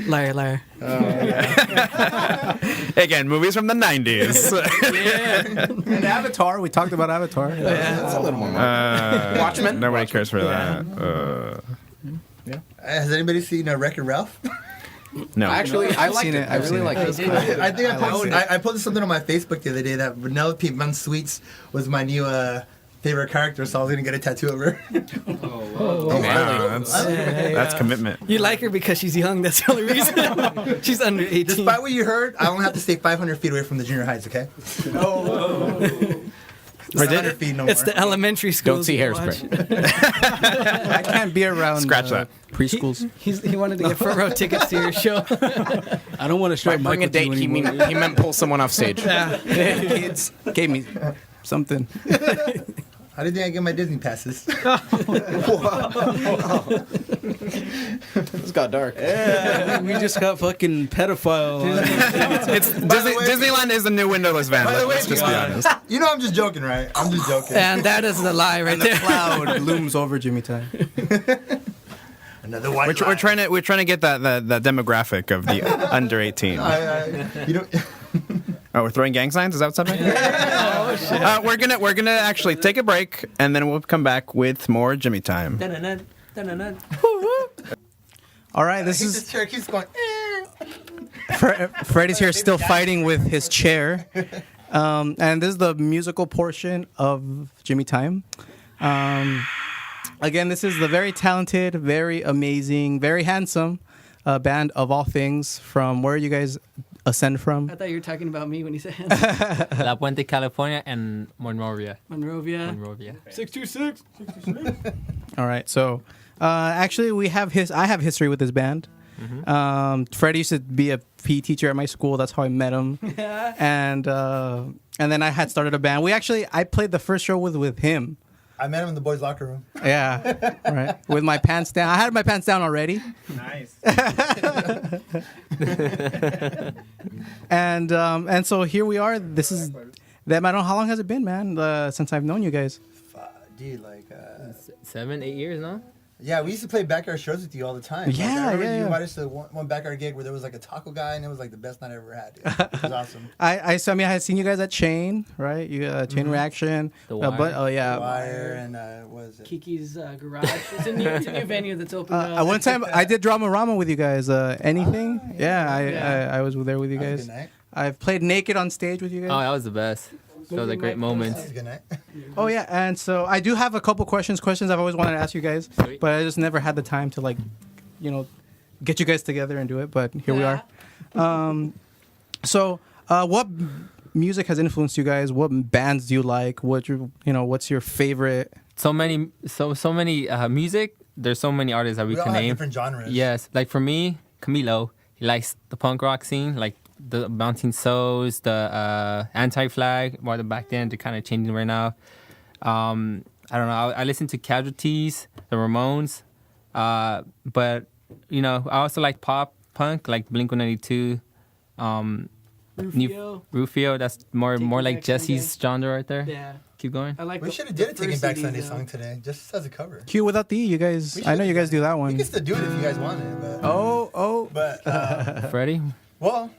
Liar, liar. Again, movies from the 90s. and Avatar. We talked about Avatar. That's a little more. Watchmen? Nobody cares for that. Has anybody seen Wreck-It Ralph? No. Actually, I liked seen it. it. I I've really seen liked it. I think I posted something on my Facebook the other day that Vanellope Von Sweets was my new favorite character, so I was gonna get a tattoo of her. Wow, that's commitment. You like her because she's young. That's the only reason. She's under 18. Despite what you heard, I only have to stay 500 feet away from the junior highs. Okay. It's 100 feet no It's more. the elementary school. Don't see hairspray. I can't be around Scratch that. preschools. He wanted to get front row tickets to your show. I don't want to By share bring a Michael to you date, anymore. he meant pull someone off stage. Kids gave me something. How do you think I get my Disney passes? This got dark. We just got fucking pedophile. Disneyland is the new windowless van. By the way, Let's just be honest. You know I'm just joking, right? I'm just joking. And that is the lie right The there. cloud looms over Jimmy Time. Another white. We're trying to get that demographic of the under 18. You know. Oh, we're throwing gang signs? Is that what's happening? We're gonna actually take a break, and then we'll come back with more Jimmy Time. Dun-dun-dun, dun-dun-dun. All right, this This is chair keeps going. Freddie's here still fighting with his chair. And this is the musical portion of Jimmy Time. Again, this is the very talented, very amazing, very handsome band of all things. From where you guys ascend from? I thought you were talking about me when you said La Puente, California, and Monrovia. Monrovia. Monrovia. 626. All right, so actually, I have history with this band. Freddie used to be a PE teacher at my school. That's how I met him. And then I had started a band. I played the first show with him. I met him in the boys' locker room. Yeah, right. With my pants down. I had my pants down already. Nice. And so here we are. This is them. I don't know how long has it been, man, since I've known you guys. Dude, like 7, 8 years, no? Yeah, we used to play backyard shows with you all the time. Yeah, I remember yeah, you yeah. invited us to one backyard gig where there was like a taco guy, and it was like the best night I ever had. Dude. It was awesome. I had seen you guys at Chain, right? You Chain Reaction. The Wire. Oh yeah. Wire and what is it? Kiki's Garage. It's a new venue that's opened up. At one time, I did Drama Rama with you guys. Anything? Yeah, I was there with you That was a guys. good night. I've played naked on stage with you Oh, guys. that was the best. That was a great That moment. was a good night. Oh yeah, and so I do have a couple questions I've always wanted to ask you guys, Sweet. but I just never had the time to get you guys together and do it. But here we are. What music has influenced you guys? What bands do you like? What's your favorite? So many music. There's so many artists that we We all can have name. different genres. Yes, like for me, Camilo, he likes the punk rock scene, like the Bouncing Souls, the Anti-Flag. More back then, they're kind of changing right now. I don't know. I listen to Casualties, the Ramones, but I also like pop punk, like Blink-182, Rufio. Rufio. That's more Taking like Back Jesse's genre right there. Yeah. Keep going. I like We the- should have the did a Taking first Back CD, Sunday though. song today, just as a cover. Q without the you guys. We I know should've you guys done do that We one. can still do it if you guys wanted, but Oh. Freddie. well,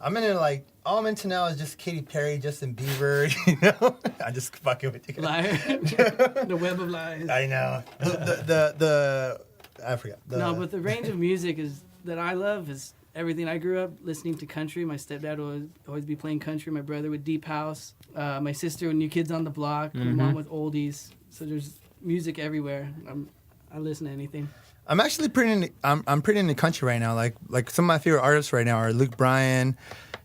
I'm into now is just Katy Perry, Justin Bieber. You know, I'm just fucking with you. Liar. The web of lies. I know. I forgot. No, but the range of music that I love is everything. I grew up listening to country. My stepdad would always be playing country. My brother with deep house. My sister with New Kids on the Block. My mom with oldies. So there's music everywhere. I listen to anything. I'm actually I'm pretty into country right now. Like some of my favorite artists right now are Luke Bryan,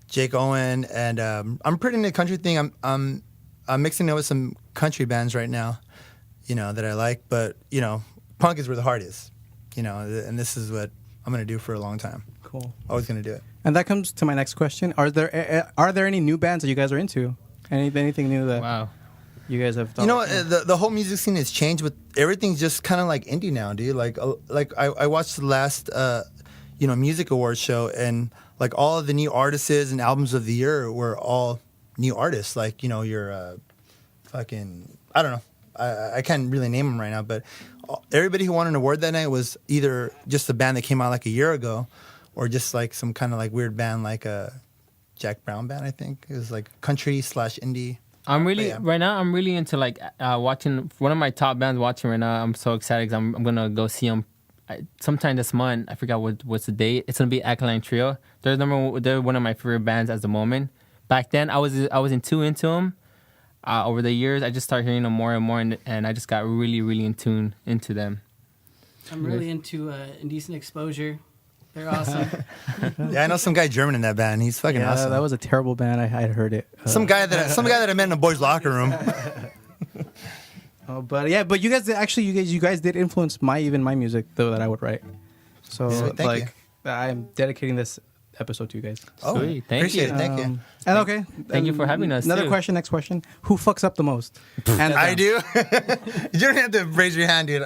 Jake Owen, and I'm pretty into the country thing. I'm mixing it with some country bands right now, that I like. But punk is where the heart is, and this is what I'm gonna do for a long time. Cool. Always gonna do it. And that comes to my next question: Are there any new bands that you guys are into? Anything new that Wow. you guys have? The whole music scene has changed. With everything's just kind of like indie now, dude. Like I watched the last music awards show, and like all of the new artists and albums of the year were all new artists. Like your fucking I don't know. I can't really name them right now, but everybody who won an award that night was either just a band that came out like a year ago, or just like some kind of like weird band like a Jack Brown band. I think it was like country / indie. Right now. I'm really into like watching one of my top bands. Watching right now, I'm so excited because I'm gonna go see them sometime this month. I forgot what's the date. It's gonna be Alkaline Trio. They're one of my favorite bands at the moment. Back then, I wasn't too into them. Over the years, I just started hearing them more and more, and I just got really, really in tune into them. I'm really into Indecent Exposure. They're awesome. Yeah, I know some guy German in that band. He's fucking awesome. that was a terrible band. I had heard it. Some guy that I met in a boys' locker room. But you guys did influence my music though that I would write. So Yeah, thank you. I'm dedicating this episode to you guys. Oh, Sweet, thank appreciate you. it. Thank you. And okay, Thank you for having us, Another too. question. Next question. Who fucks up the most? And I do. You don't have to raise your hand, dude.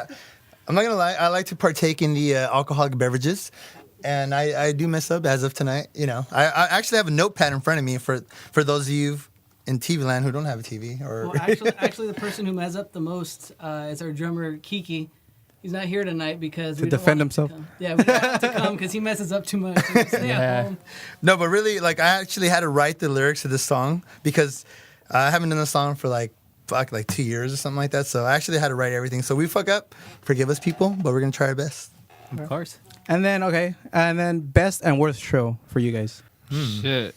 I'm not gonna lie. I like to partake in the alcoholic beverages, and I do mess up as of tonight. I actually have a notepad in front of me for those of you in TV land who don't have a TV. Or Well, actually, the person who messed up the most is our drummer Kiki. He's not here tonight because To we don't defend want him himself. to come. Yeah, we don't want him to come because he messes up too much. So stay at home. No, but really, like I actually had to write the lyrics to this song because I haven't done the song for like 2 years or something like that. So I actually had to write everything. So we fuck up, forgive us, people, but we're gonna try our best. Of course. And then best and worst show for you guys. Shit.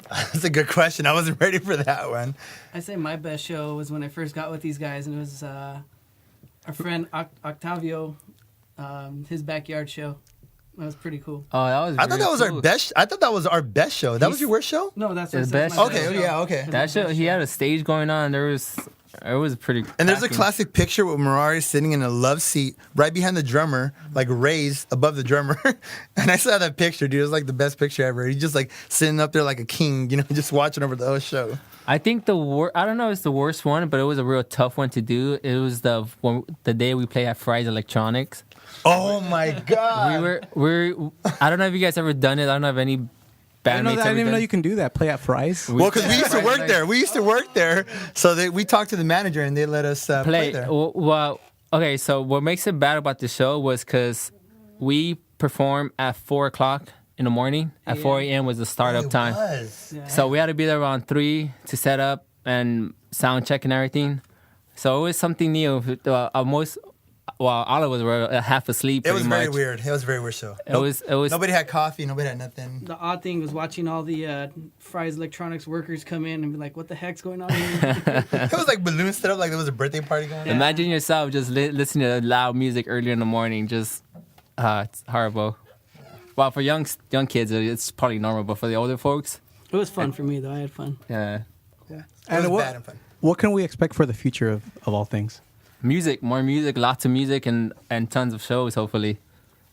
That's a good question. I wasn't ready for that one. I say my best show was when I first got with these guys, and it was our friend Octavio, his backyard show. That was pretty cool. Oh, that was. I thought that was our best. I thought that was our best show. That was your worst show. No, that's His what I said, best my show. Okay. best Yeah. Okay. That show. He had a stage going on. It was pretty. And there's a cracking. classic picture with Mirari sitting in a love seat right behind the drummer, like raised above the drummer. And I saw that picture, dude. It was like the best picture ever. He's just like sitting up there like a king, just watching over the whole show. I think I don't know if it's the worst one, but it was a real tough one to do. It was the day we played at Fry's Electronics. Oh my god! I don't know if you guys ever done it. I don't know if any I bandmates didn't even know you can do that. Play at Fry's. Well, because we used to work there. We used to work there, so we talked to the manager and they let us play play. there. Well, Okay, so what makes it bad about the show was because we perform at 4 o'clock in the morning. At 4 a.m. was the startup time. Yeah. So we had to be there around 3 to set up and sound check and everything. So it was something new. All of us were half asleep. It was pretty very much. weird. It was a very weird show. It was. Nobody had coffee. Nobody had nothing. The odd thing was watching all the Fry's Electronics workers come in and be like, "What the heck's going on here?" It was like balloons set up like there was a birthday party going on. Imagine yourself just listening to loud music early in the morning. Just, it's horrible. Well, for young kids, it's probably normal, but for the older folks, It was fun for me though. I had fun. yeah. It And was what, bad and fun. what can we expect for the future of all things? More music, lots of music, and tons of shows. Hopefully,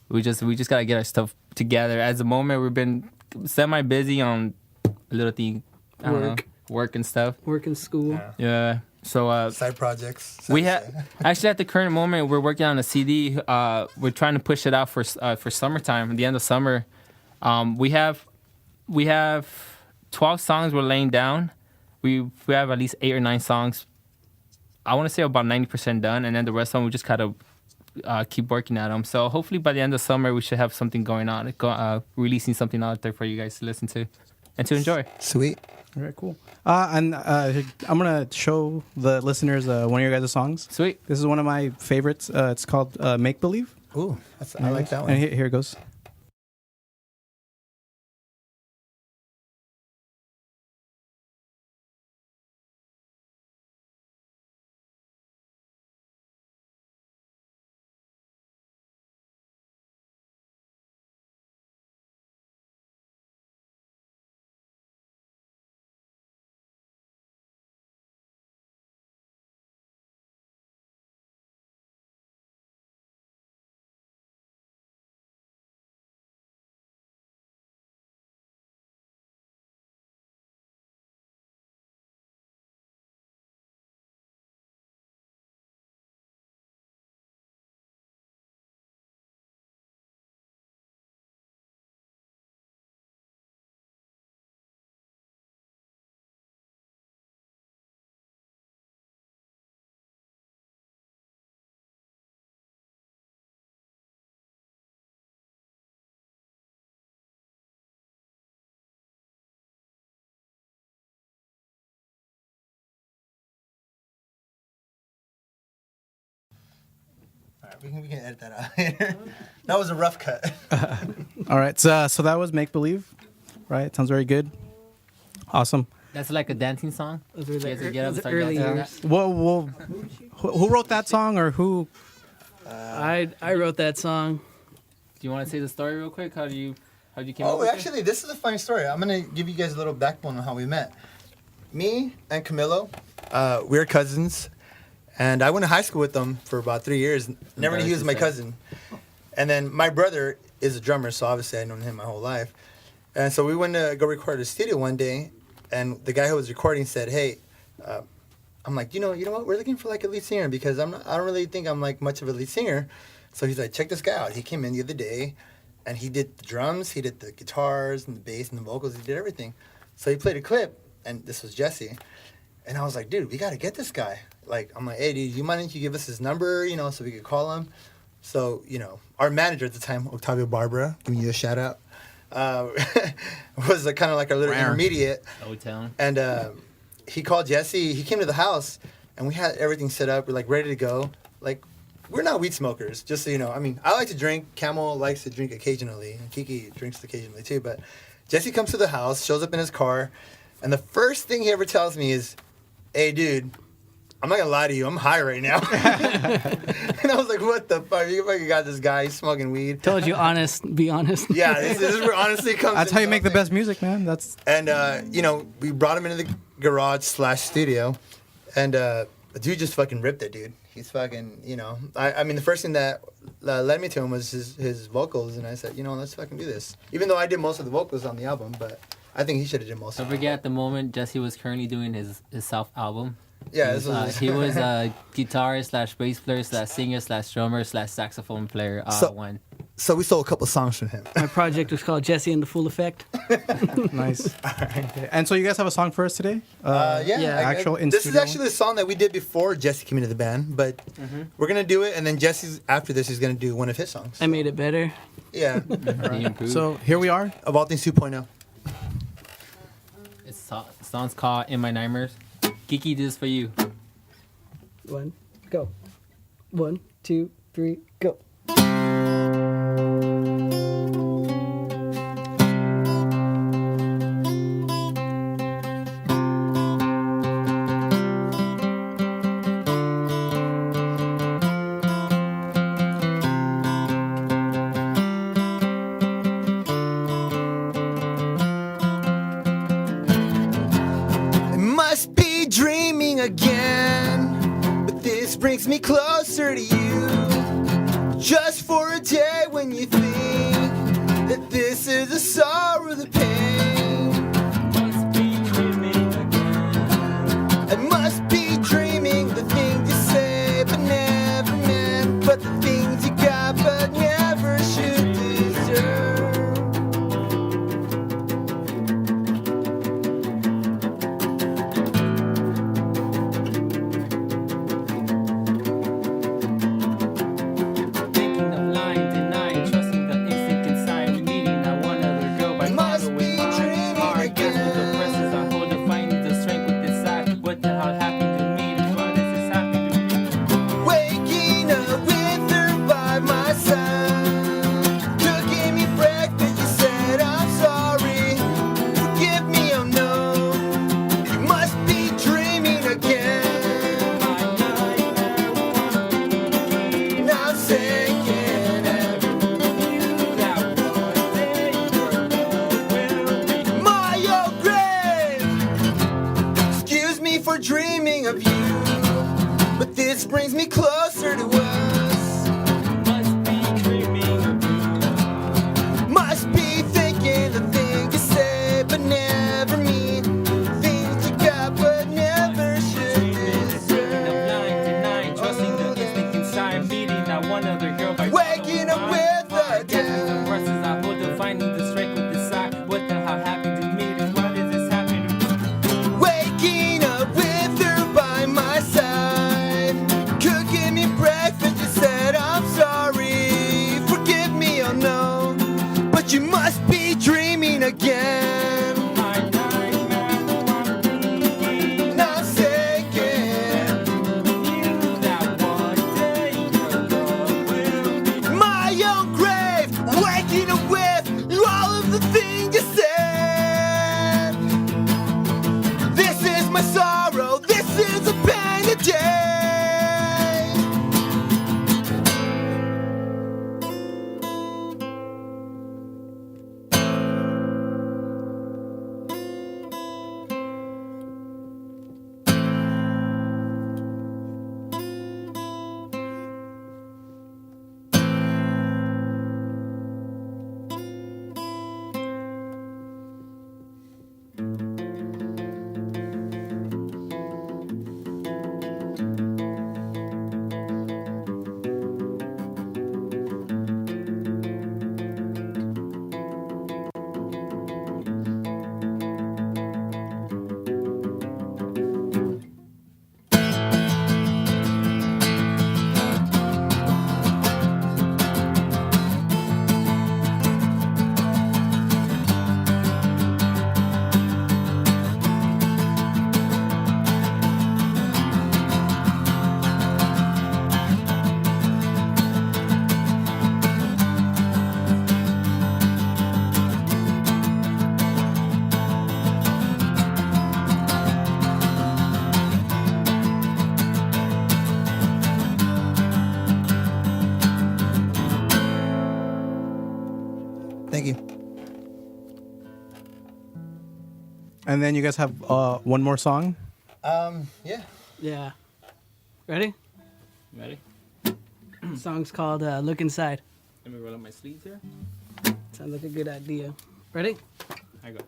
we just gotta get our stuff together. At the moment, we've been semi busy on a little thing, I don't know, work and stuff. Work in school. Yeah. So Side projects. we have actually at the current moment we're working on a CD. We're trying to push it out for summertime, at the end of summer. We have 12 songs we're laying down. We have at least 8 or 9 songs. I want to say about 90% done, and then the rest of them we just kind of keep working at them. So hopefully by the end of summer we should have something going on, releasing something out there for you guys to listen to and to enjoy. Sweet. All right, cool. And I'm gonna show the listeners one of your guys' songs. Sweet. This is one of my favorites. It's called "Make Believe." Ooh, I like that one. And here it goes. We can edit that out later. That was a rough cut. All right, so that was "Make Believe," right? Sounds very good. Awesome. That's like a dancing song. Those were You guys would get up and the start early dancing. years. Well, who wrote that song, or who? I wrote that song. Do you want to say the story real quick? How'd you came Oh, up with it? actually, this is a funny story. I'm gonna give you guys a little backbone on how we met. Me and Camilo, we're cousins, and I went to high school with them for about 3 years. Never knew he was my cousin. And then my brother is a drummer, so obviously I've known him my whole life. And so we went to go record at a studio one day, and the guy who was recording said, "Hey," I'm like, you know what? We're looking for like a lead singer because I don't really think I'm like much of a lead singer. So he's like, check this guy out. He came in the other day, and he did the drums, he did the guitars and the bass and the vocals, he did everything. So he played a clip, and this was Jesse. And I was like, dude, we got to get this guy. Like, I'm like, hey, dude, you mind if you give us his number, so we could call him? So, our manager at the time, Octavio Barbara, giving you a shout out, was kind of like our little intermediate. O-Town. And he called Jesse. He came to the house, and we had everything set up. We're like ready to go. Like, we're not weed smokers, just so you know. I mean, I like to drink. Camel likes to drink occasionally. And Kiki drinks occasionally too. But Jesse comes to the house, shows up in his car, and the first thing he ever tells me is, "Hey, dude, I'm not gonna lie to you. I'm high right now." And I was like, "What the fuck? You fucking got this guy smoking weed." Told you, be honest. Yeah, this is where honestly comes. That's how you into make the something. best music, man. That's And we brought him into the garage/studio, and the dude just fucking ripped it, dude. He's fucking, I mean, the first thing that led me to him was his vocals, and I said, let's fucking do this. Even though I did most of the vocals on the album, but I think he should have did most Don't of it. forget, at the moment, Jesse was currently doing his self-album. Yeah, He was a guitarist / bass player / singer / drummer / saxophone player. So- One. So we stole a couple songs from him. My project was called Jesse and the Full Effect. Nice. Okay. And so you guys have a song for us today? Yeah. Actual in This is studio actually the song that we did before Jesse came into the band, but we're gonna do it, and then Jesse's after this is gonna do one of his songs. I made it better. Yeah, He improved. So here we are. of all things 2.0. The song's called In My Nightmares. Kiki, this is for you. 1, go. 1, 2, 3, go. I must be dreaming again, but this brings me closer to you. Just for a day when you think that this is the sorrow, the pain. I must be dreaming the things you say but never meant, but the things you got but never should deserve. Thinking of lying, denying, trusting the instinct inside, meeting that one other girl by Must bottle be with my dreaming heart. Guess with the again. presses I hold to finding the strength with this side. What the hell happened to me? Why does this happen to me? Waking up with her by my side, cooking me breakfast. You said I'm sorry, forgive me. Oh no, you must be dreaming again. Now sinking my own grave. Excuse me for dreaming of you, but this brings me closer to us. Must be thinking the thing you say but never mean, things you got but never should deserve. Trusting the instinct inside, meeting that one other girl by Waking up with a Guess with the doubt. presses I hold to finding the strength with this side. What the hell happened to me? Why does this happen to me? Waking up with her by my side, cooking me breakfast. You said I'm sorry, forgive me. Oh no, but you must be dreaming again. Now sinking my own grave, waking up with all of the things you said. This is my sorrow, this is a pain today. Thank you. And then you guys have one more song. Yeah. Yeah. Ready? Ready? Song's called Look Inside. Let me roll up my sleeves here. Sounds like a good idea. Ready? I go.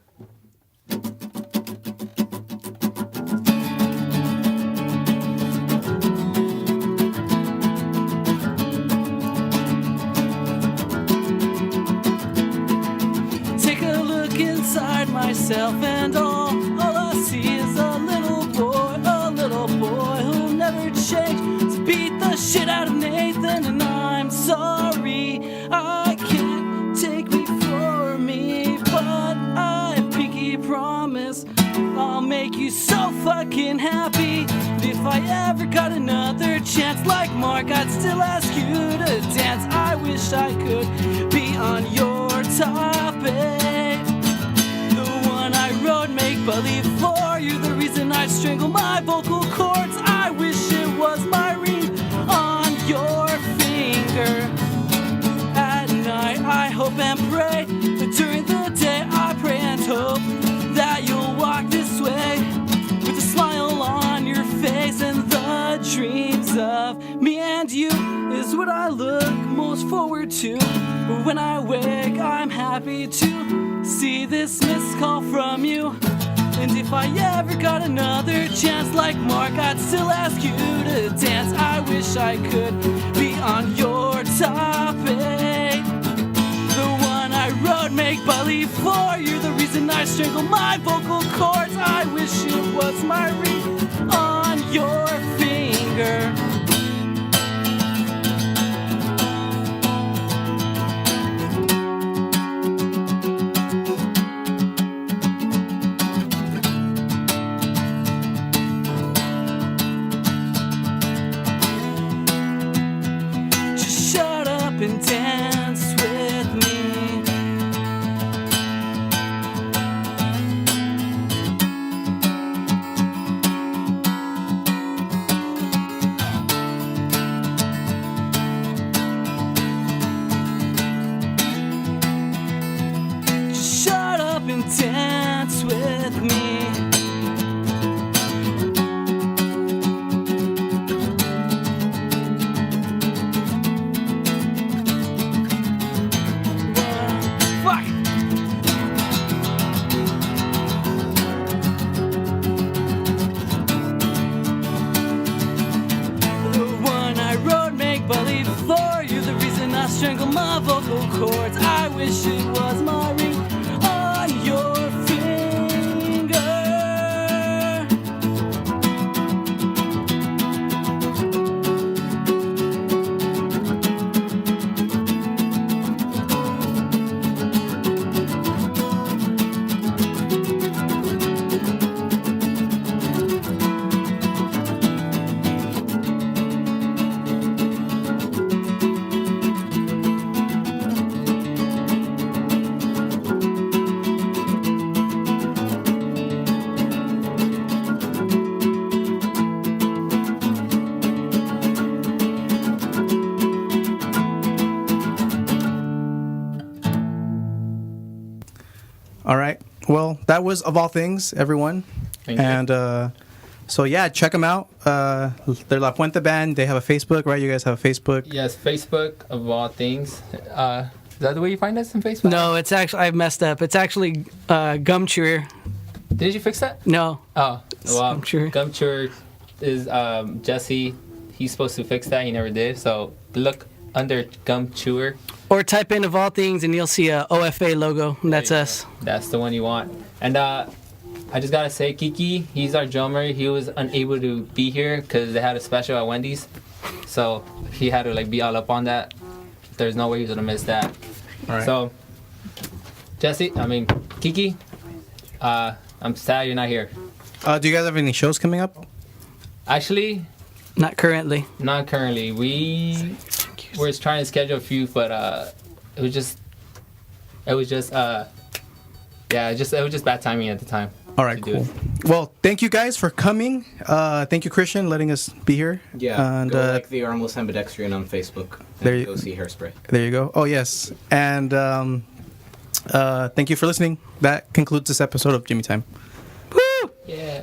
change. So beat the shit out of Nathan, and I'm sorry I can't take me for me, but I pinky promise I'll make you so fucking happy. If I ever got another chance like Mark, I'd still ask you to dance. I wish I could be on your topic. The one I wrote, make believe for you. The reason I strangle my vocal cords. I wish it was my ring on your finger. At night I hope and pray, but during the day I pray and hope that you'll walk this way with a smile on your face, and the dreams of me and you is what I look most forward to. But when I wake, I'm happy to see this missed call from you. And if I ever got another chance like Mark, I'd still ask you to dance. I wish I could be on your topic. The one I wrote, make believe for you. The reason I strangle my vocal cords. I wish it was my ring on your finger. Just shut up and dance with me. Just shut up and dance with me. Fuck! The one I wrote, make believe for you. The reason I strangle my vocal cords. I wish it was my ring on your finger. All right. Well, that was Of All Things, everyone. Thank you. And so, yeah, check them out. They're La Puente Band. They have a Facebook, right? You guys have a Facebook. Yes, Facebook of all things. Is that the way you find us on Facebook? No, it's actually, I messed up. It's actually Gum Chewer. Did you fix that? No. Oh, well, Gum Chewer. Gum Chewer is Jesse. He's supposed to fix that. He never did. So look under Gum Chewer. Or type in Of All Things and you'll see a OFA logo. And that's us. That's the one you want. And I just gotta say, Kiki, he's our drummer. He was unable to be here because they had a special at Wendy's, so he had to like be all up on that. There's no way he was gonna miss that. All right. So, Kiki, I'm sad you're not here. Do you guys have any shows coming up? Actually, Not currently. not currently. We were trying to schedule a few, but it was just bad timing at the time. All right, to do cool. it. Well, thank you guys for coming. Thank you, Christian, letting us be here. Yeah, And go like the Armless Ambidextrian on Facebook. And There you- go see Hairspray. there you go. Oh, yes. And thank you for listening. That concludes this episode of Jimmy Time. Yeah.